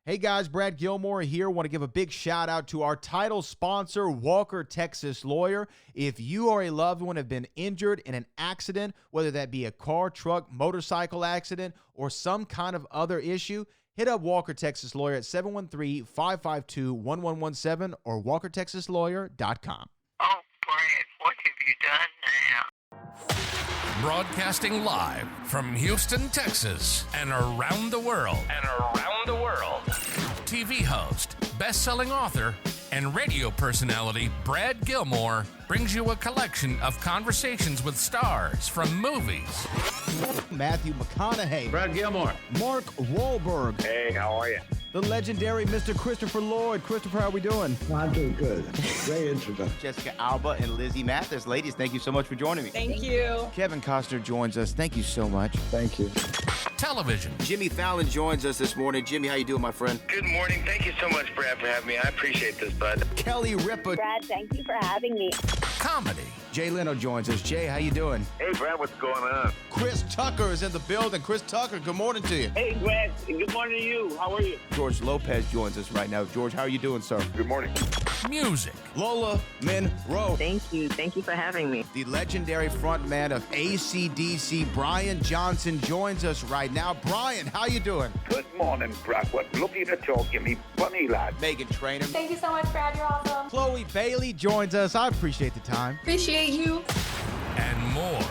Hey guys, Brad Gilmore here. Want to give a big shout out to our title sponsor, Walker Texas Lawyer. If you or a loved one have been injured in an accident, whether that be a car, truck, motorcycle accident, or some kind of other issue, hit up Walker Texas Lawyer at 713-552-1117 or walkertexaslawyer.com. Oh, Brad, what have you done now? Broadcasting live from Houston, Texas, and around the world. TV host, best-selling author, and radio personality Brad Gilmore brings you a collection of conversations with stars from movies. Matthew McConaughey. Brad Gilmore. Mark Wahlberg. Hey, how are you? The legendary Mr. Christopher Lloyd. Christopher, how are we doing? I'm doing good. Great introduction. Jessica Alba and Lizzie Mathis. Ladies, thank you so much for joining me. Thank you. Kevin Costner joins us. Thank you so much. Thank you. Television. Jimmy Fallon joins us this morning. Jimmy, how you doing, my friend? Good morning. Thank you so much, Brad, for having me. I appreciate this, bud. Kelly Ripa. Brad, thank you for having me. Comedy. Jay Leno joins us. Jay, how you doing? Hey, Brad, what's going on? Chris Tucker is in the building. Chris Tucker, good morning to you. Hey, Brad. Good morning to you. How are you? George Lopez joins us right now. George, how are you doing, sir? Good morning. Music. Lola Monroe. Thank you. Thank you for having me. The legendary frontman of AC/DC, Brian Johnson, joins us right now. Brian, how you doing? Good morning, Brad. What lovely to talk to me, funny lad. Megan Trainor. Thank you so much, Brad. You're awesome. Chloe Bailey joins us. I appreciate the time. Appreciate you. And more.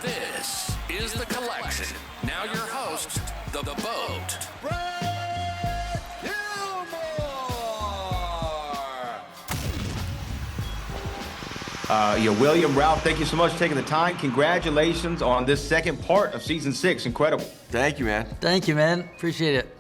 This is The Collection. Now your host, The Boat. Brad Gilmore. William, Ralph, thank you so much for taking the time. Congratulations on this second part of season 6. Incredible. Thank you, man. Thank you, man. Appreciate it.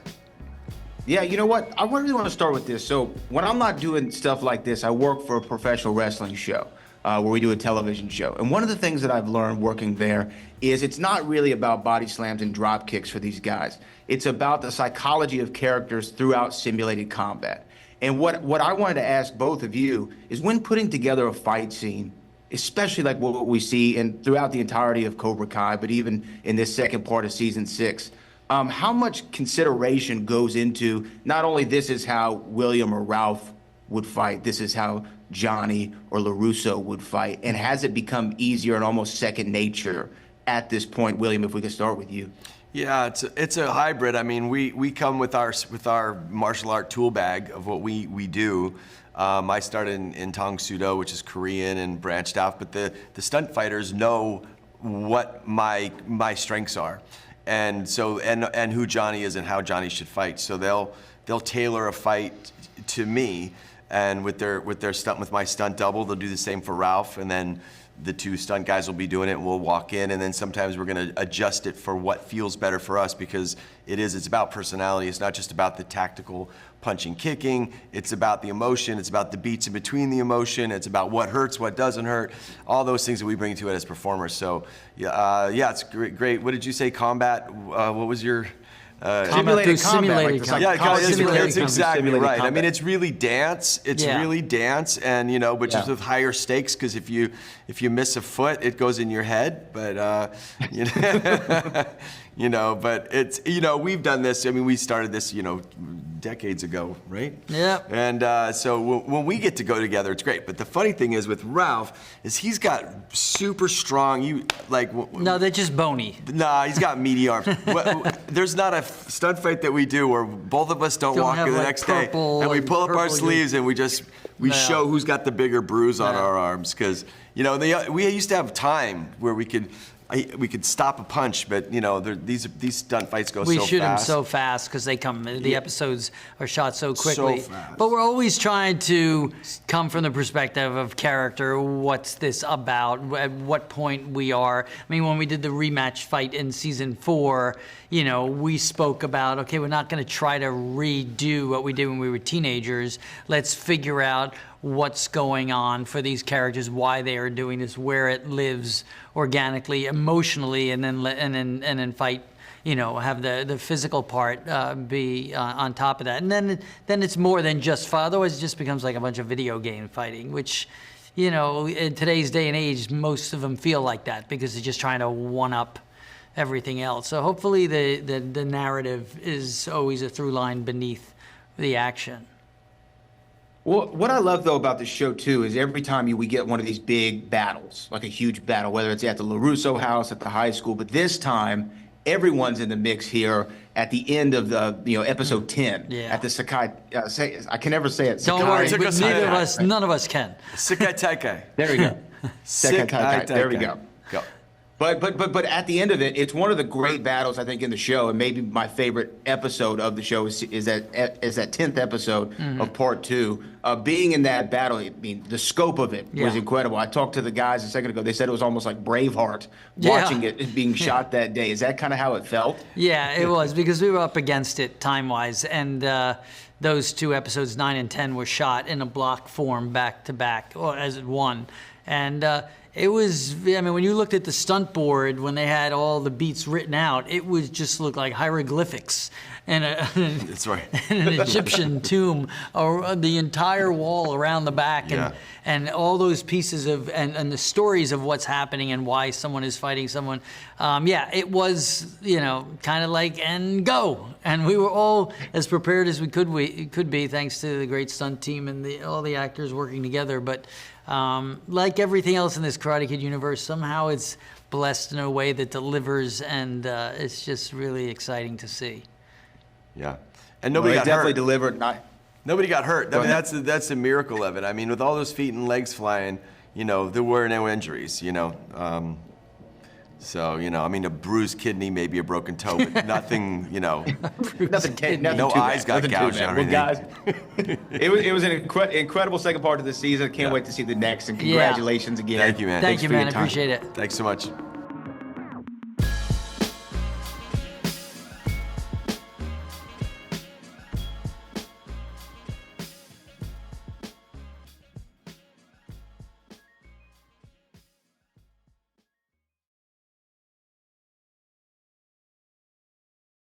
Yeah, you know what? I really want to start with this. So when I'm not doing stuff like this, I work for a professional wrestling show where we do a television show. And one of the things that I've learned working there is it's not really about body slams and drop kicks for these guys. It's about the psychology of characters throughout simulated combat. And what I wanted to ask both of you is when putting together a fight scene, especially like what we see and throughout the entirety of Cobra Kai, but even in this second part of season 6, how much consideration goes into not only this is how William or Ralph would fight, this is how Johnny or LaRusso would fight, and has it become easier and almost second nature at this point? William, if we could start with you. Yeah, it's a hybrid. I mean, we come with our martial art tool bag of what we do. I started in Tang Sudo, which is Korean, and branched out, but the stunt fighters know what my strengths are. And so, and who Johnny is and how Johnny should fight. So they'll tailor a fight to me, and with my stunt double, they'll do the same for Ralph, and then the two stunt guys will be doing it, and we'll walk in, and then sometimes we're gonna adjust it for what feels better for us, because it's about personality. It's not just about the tactical punching, kicking. It's about the emotion. It's about the beats in between the emotion. It's about what hurts, what doesn't hurt, all those things that we bring to it as performers. So yeah, it's great. What did you say? Combat? What was your? Simulated combat. That's exactly right. I mean, it's really dance. Really dance, and but just with higher stakes, because if you miss a foot, it goes in your head. But but it's we've done this. I mean, we started this decades ago, right? Yeah. And so when we get to go together, it's great. But the funny thing is with Ralph is he's got super strong. No, they're just bony. Nah, he's got meaty arms. There's not a stunt fight that we do where both of us don't walk in the next day, and we pull up our sleeves and we show who's got the bigger bruise on our arms, because we used to have time where we could stop a punch, but these stunt fights go so fast. We shoot them so fast because the episodes are shot so quickly. So fast. But we're always trying to come from the perspective of character. What's this about? At what point we are? I mean, when we did the rematch fight in season 4, we spoke about, okay, we're not going to try to redo what we did when we were teenagers. Let's figure out what's going on for these characters, why they are doing this, where it lives organically, emotionally, and then fight. Have the physical part be on top of that, and then it's more than just fun. Otherwise, it just becomes like a bunch of video game fighting, which, in today's day and age, most of them feel like that because they're just trying to one up everything else. So hopefully the narrative is always a through line beneath the action. Well, what I love, though, about the show, too, is every time we get one of these big battles, like a huge battle, whether it's at the LaRusso house, at the high school, but this time, everyone's in the mix here at the end of the, episode 10 at the Sakai, I can never say it. Don't worry, none of us can. Sakai Taikai. There we go. Sakai Taikai. There we go. Go. But at the end of it, it's one of the great battles, I think, in the show, and maybe my favorite episode of the show is that 10th episode of part 2. Being in that battle, I mean, the scope of it was incredible. I talked to the guys a second ago. They said it was almost like Braveheart watching it being shot that day. Is that kind of how it felt? Yeah, it was, because we were up against it time-wise, and those 2 episodes, 9 and 10, were shot in a block form back-to-back, or as one. And it was, when you looked at the stunt board, when they had all the beats written out, it was just looked like hieroglyphics and that's right. an Egyptian tomb, or the entire wall around the back, and all those pieces of, and the stories of what's happening and why someone is fighting someone. It was, kind of like, and go. And we were all as prepared as we could be, thanks to the great stunt team and all the actors working together. But like everything else in this Karate Kid universe, somehow it's blessed in a way that delivers, and it's just really exciting to see. Yeah, and nobody got definitely hurt. Delivered. Nobody got hurt. I mean, that's a miracle of it. I mean, with all those feet and legs flying, there were no injuries. So, a bruised kidney, maybe a broken toe, but nothing, nothing no eyes got gouged out or anything. Well, guys, it was an incredible second part of the season. Can't wait to see the next, and congratulations again. Thank you, man. Thank you, man. I appreciate it. Thanks so much.